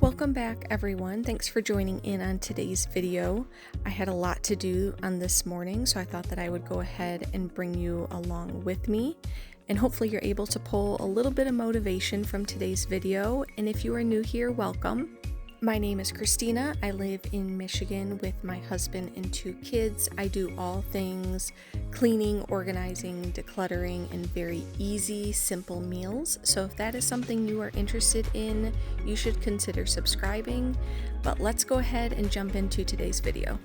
Welcome back, everyone. Thanks for joining in on today's video. I had a lot to do on this morning, so I thought that I would go ahead and bring you along with me. And hopefully you're able to pull a little bit of motivation from today's video. And if you are new here, welcome. My name is Christina. I live in Michigan with my husband and 2 kids. I do all things cleaning, organizing, decluttering, and very easy, simple meals. So if that is something you are interested in, you should consider subscribing. But let's go ahead and jump into today's video.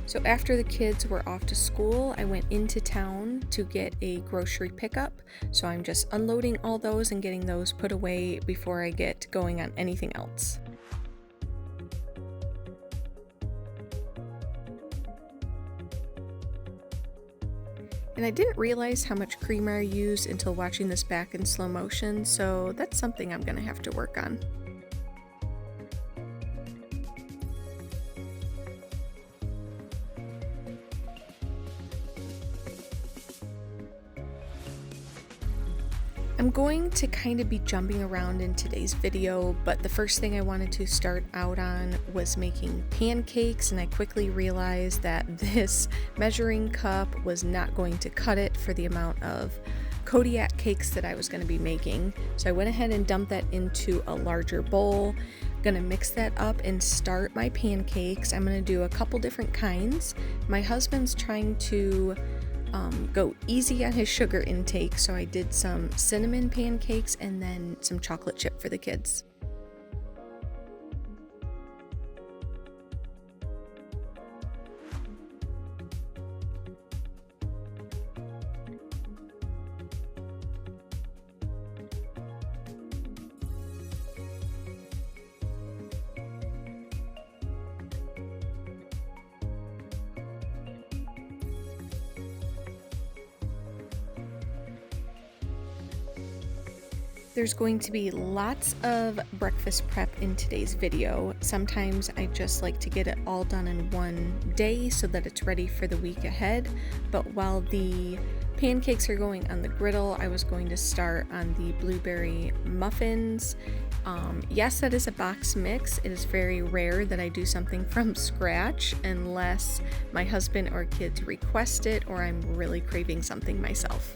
So after the kids were off to school, I went into town to get a grocery pickup. So I'm just unloading all those and getting those put away before I get going on anything else. And I didn't realize how much creamer I used until watching this back in slow motion, so that's something I'm gonna have to work on. I'm going to kind of be jumping around in today's video, but the first thing I wanted to start out on was making pancakes, and I quickly realized that this measuring cup was not going to cut it for the amount of Kodiak cakes that I was going to be making. So I went ahead and dumped that into a larger bowl. I'm going to mix that up and start my pancakes. I'm going to do a couple different kinds. My husband's trying to go easy on his sugar intake, so I did some cinnamon pancakes and then some chocolate chip for the kids. There's going to be lots of breakfast prep in today's video. Sometimes I just like to get it all done in one day so that it's ready for the week ahead. But while the pancakes are going on the griddle, I was going to start on the blueberry muffins. Yes, that is a box mix. It is very rare that I do something from scratch unless my husband or kids request it or I'm really craving something myself.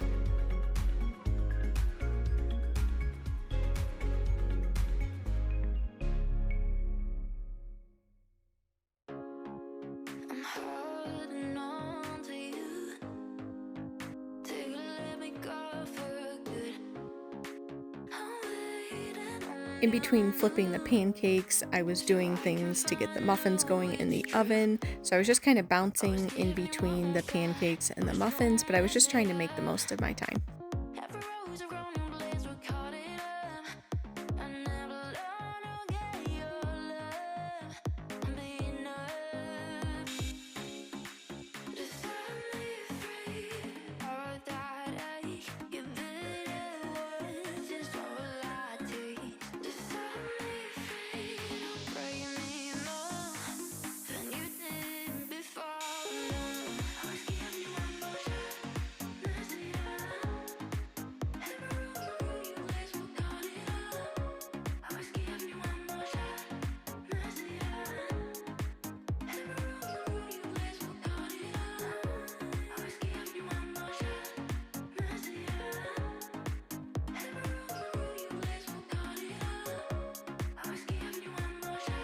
In between flipping the pancakes, I was doing things to get the muffins going in the oven. So I was just kind of bouncing in between the pancakes and the muffins, but I was just trying to make the most of my time.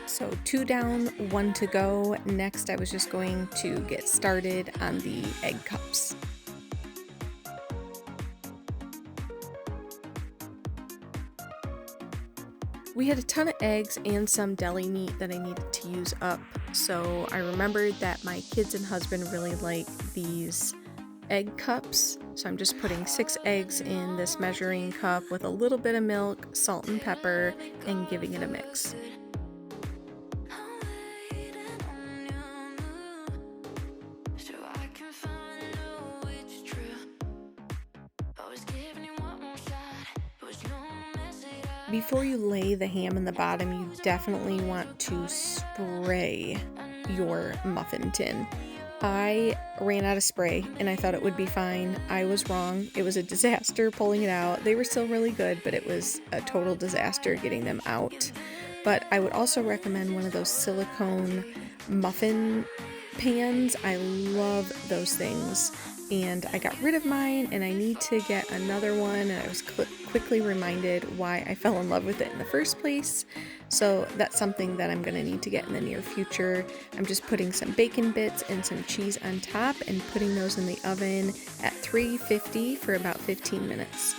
So 2 down, 1 to go. Next, I was just going to get started on the egg cups. We had a ton of eggs and some deli meat that I needed to use up. So I remembered that my kids and husband really like these egg cups. So I'm just putting 6 eggs in this measuring cup with a little bit of milk, salt and pepper, and giving it a mix. Before you lay the ham in the bottom, you definitely want to spray your muffin tin. I ran out of spray and I thought it would be fine. I was wrong. It was a disaster pulling it out. They were still really good, but it was a total disaster getting them out. But I would also recommend one of those silicone muffin pans. I love those things. And I got rid of mine and I need to get another one. And I was quickly reminded why I fell in love with it in the first place. So that's something that I'm going to need to get in the near future. I'm just putting some bacon bits and some cheese on top and putting those in the oven at 350 for about 15 minutes.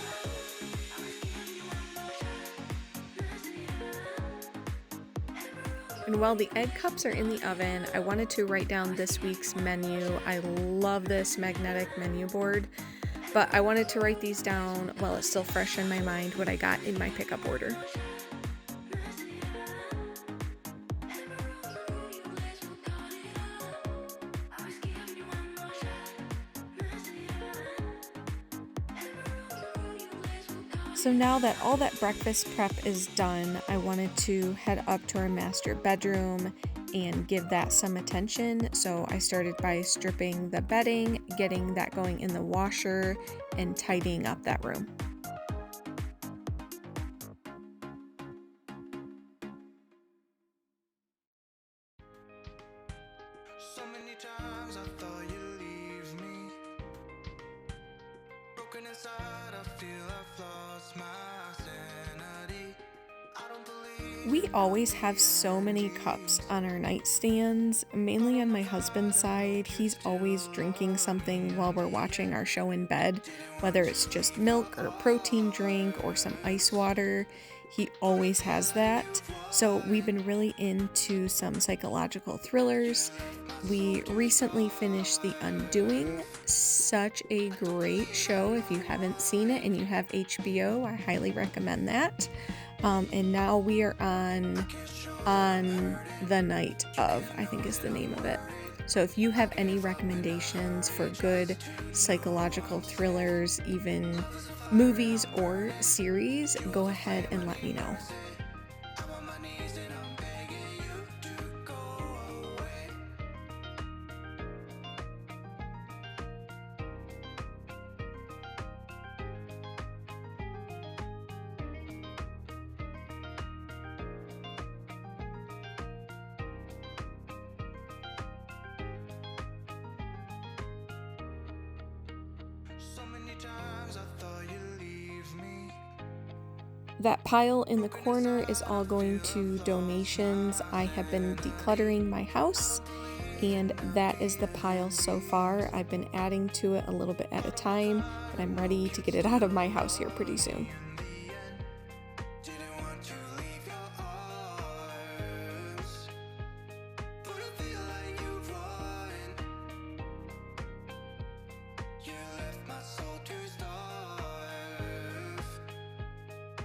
And while the egg cups are in the oven, I wanted to write down this week's menu. I love this magnetic menu board, but I wanted to write these down while it's still fresh in my mind what I got in my pickup order. So now that all that breakfast prep is done, I wanted to head up to our master bedroom and give that some attention. So I started by stripping the bedding, getting that going in the washer, and tidying up that room. So many times I thought you'd leave me. Broken inside, I feel I've lost my sanity. I don't believe We always have so many cups on our nightstands, mainly on my husband's side. He's always drinking something while we're watching our show in bed, whether it's just milk or protein drink or some ice water. He always has that. So we've been really into some psychological thrillers. We recently finished The Undoing, such a great show. If you haven't seen it and you have HBO, I highly recommend that. And now we are on the Night of, I think is the name of it. So if you have any recommendations for good psychological thrillers, even movies or series, go ahead and let me know. I'm on my knees and I'm begging you to go away. So many times I thought you'd leave me. That pile in the corner is all going to donations. I have been decluttering my house, and that is the pile so far. I've been adding to it a little bit at a time, but I'm ready to get it out of my house here pretty soon. Didn't want to leave your arms, but I feel like you've won. You left my soul to starve.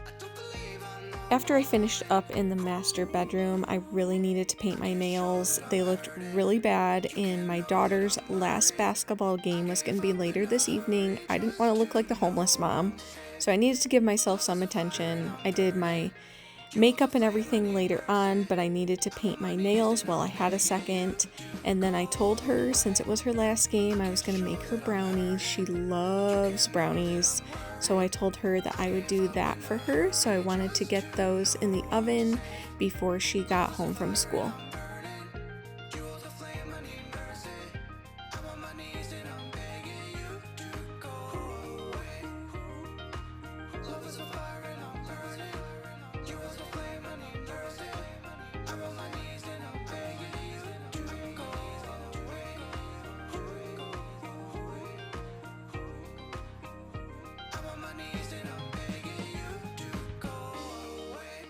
I don't believe I'm not. After I finished up in the master bedroom, I really needed to paint my nails. They looked really bad, and my daughter's last basketball game was going to be later this evening. I didn't want to look like the homeless mom, so I needed to give myself some attention. I did my makeup and everything later on, but I needed to paint my nails while I had a second. And then I told her, since it was her last game, I was going to make her brownies. She loves brownies. So I told her that I would do that for her. So I wanted to get those in the oven before she got home from school. You hold the flame, I need mercy. I'm on my knees and I'm begging you to go away. Love is a fire and I'm burning. You hold the flame, I need mercy. I'm on my knees and I'm begging you to go away. I'm on my knees and I'm begging you to go away.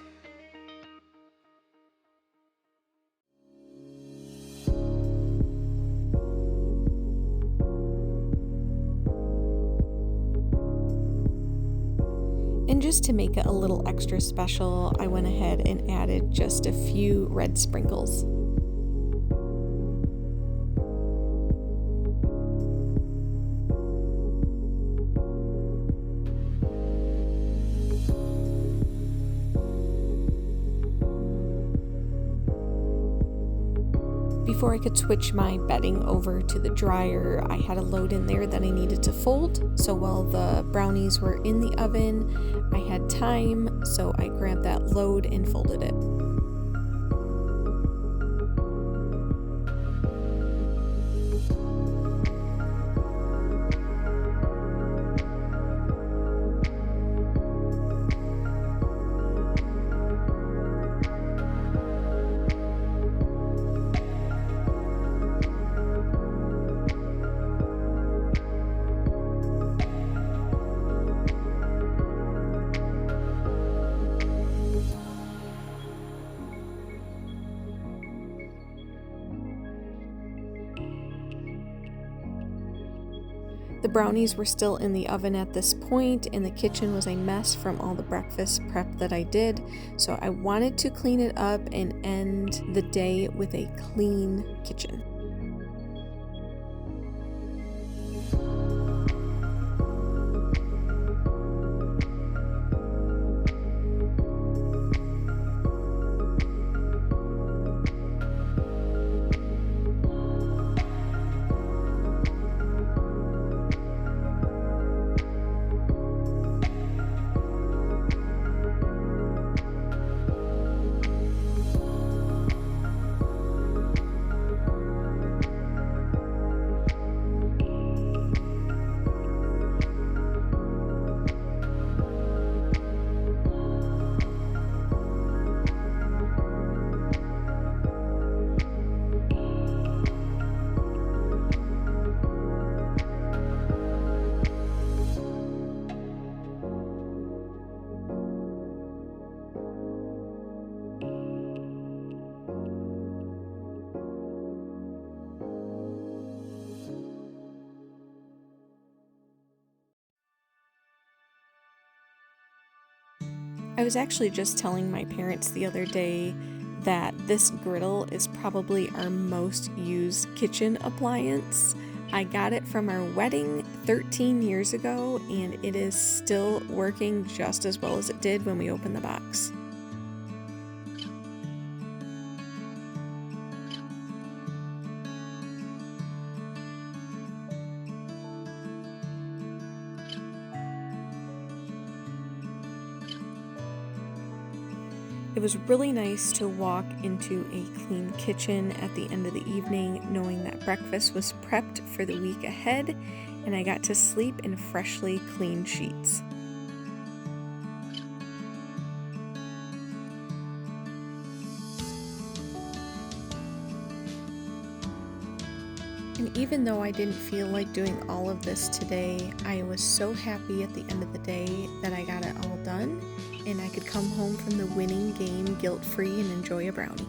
And just to make it a little extra special, I went ahead and added just a few red sprinkles. Before before I could switch my bedding over to the dryer, I had a load in there that I needed to fold. So while the brownies were in the oven, I had time, so I grabbed that load and folded it. The brownies were still in the oven at this point, and the kitchen was a mess from all the breakfast prep that I did, so I wanted to clean it up and end the day with a clean kitchen. I was actually just telling my parents the other day that this griddle is probably our most used kitchen appliance. I got it from our wedding 13 years ago, and it is still working just as well as it did when we opened the box. It was really nice to walk into a clean kitchen at the end of the evening, knowing that breakfast was prepped for the week ahead, and I got to sleep in freshly cleaned sheets. And even though I didn't feel like doing all of this today, I was so happy at the end of the day that I got it all done, and I could come home from the winning game guilt-free and enjoy a brownie.